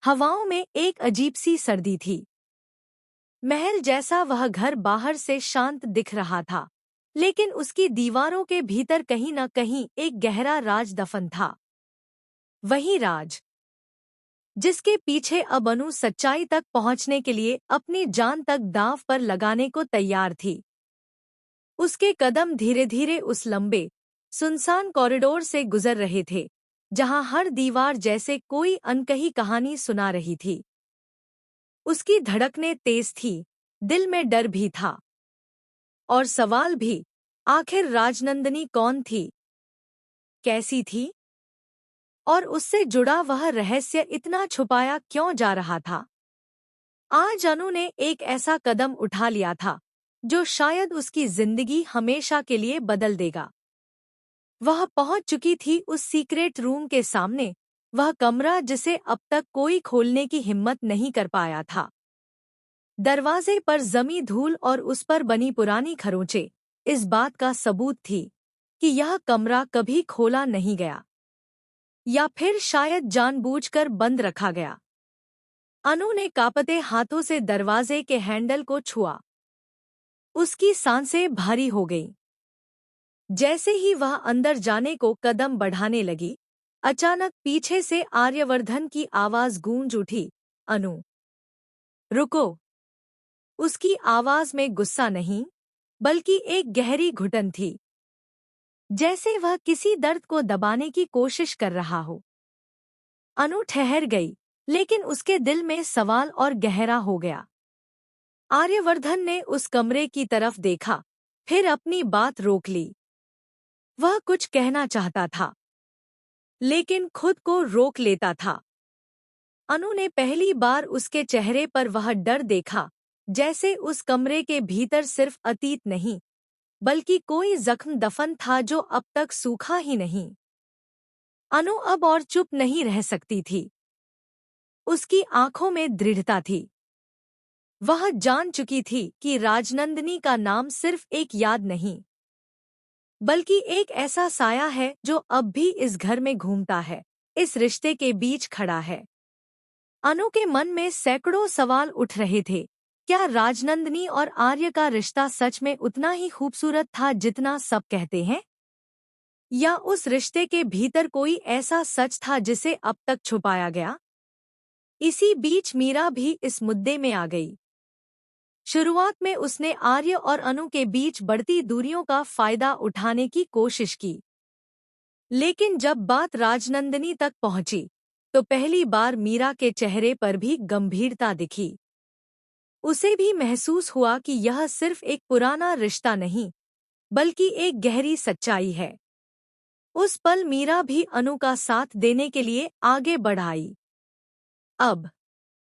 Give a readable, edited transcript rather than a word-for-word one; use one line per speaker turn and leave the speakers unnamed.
हवाओं में एक अजीब सी सर्दी थी। महल जैसा वह घर बाहर से शांत दिख रहा था, लेकिन उसकी दीवारों के भीतर कहीं न कहीं एक गहरा राज दफन था। वही राज जिसके पीछे अब अनु सच्चाई तक पहुंचने के लिए अपनी जान तक दांव पर लगाने को तैयार थी। उसके कदम धीरे धीरे उस लंबे सुनसान कॉरिडोर से गुजर रहे थे, जहां हर दीवार जैसे कोई अनकही कहानी सुना रही थी। उसकी धड़कनें तेज थी, दिल में डर भी था और सवाल भी। आखिर राजनंदिनी कौन थी, कैसी थी और उससे जुड़ा वह रहस्य इतना छुपाया क्यों जा रहा था। आज अनु ने एक ऐसा कदम उठा लिया था जो शायद उसकी जिंदगी हमेशा के लिए बदल देगा। वह पहुंच चुकी थी उस सीक्रेट रूम के सामने, वह कमरा जिसे अब तक कोई खोलने की हिम्मत नहीं कर पाया था। दरवाजे पर जमी धूल और उस पर बनी पुरानी खरोंचें इस बात का सबूत थी कि यह कमरा कभी खोला नहीं गया, या फिर शायद जानबूझकर बंद रखा गया। अनु ने कांपते हाथों से दरवाजे के हैंडल को छुआ। उसकी सांसें भारी हो गईं। जैसे ही वह अंदर जाने को कदम बढ़ाने लगी, अचानक पीछे से आर्यवर्धन की आवाज गूंज उठी, अनु, रुको। उसकी आवाज में गुस्सा नहीं, बल्कि एक गहरी घुटन थी, जैसे वह किसी दर्द को दबाने की कोशिश कर रहा हो। अनु ठहर गई, लेकिन उसके दिल में सवाल और गहरा हो गया। आर्यवर्धन ने उस कमरे की तरफ देखा, फिर अपनी बात रोक ली। वह कुछ कहना चाहता था, लेकिन खुद को रोक लेता था। अनु ने पहली बार उसके चेहरे पर वह डर देखा, जैसे उस कमरे के भीतर सिर्फ अतीत नहीं, बल्कि कोई जख्म दफन था जो अब तक सूखा ही नहीं। अनु अब और चुप नहीं रह सकती थी। उसकी आंखों में दृढ़ता थी। वह जान चुकी थी कि राजनंदिनी का नाम सिर्फ एक याद नहीं, बल्कि एक ऐसा साया है जो अब भी इस घर में घूमता है, इस रिश्ते के बीच खड़ा है। अनु के मन में सैकड़ों सवाल उठ रहे थे। क्या राजनंदिनी और आर्य का रिश्ता सच में उतना ही खूबसूरत था जितना सब कहते हैं? या उस रिश्ते के भीतर कोई ऐसा सच था जिसे अब तक छुपाया गया? इसी बीच मीरा भी इस मुद्दे में आ गई। शुरुआत में उसने आर्य और अनु के बीच बढ़ती दूरियों का फायदा उठाने की कोशिश की, लेकिन जब बात राजनंदिनी तक पहुंची, तो पहली बार मीरा के चेहरे पर भी गंभीरता दिखी। उसे भी महसूस हुआ कि यह सिर्फ एक पुराना रिश्ता नहीं, बल्कि एक गहरी सच्चाई है। उस पल मीरा भी अनु का साथ देने के लिए आगे बढ़ आई। अब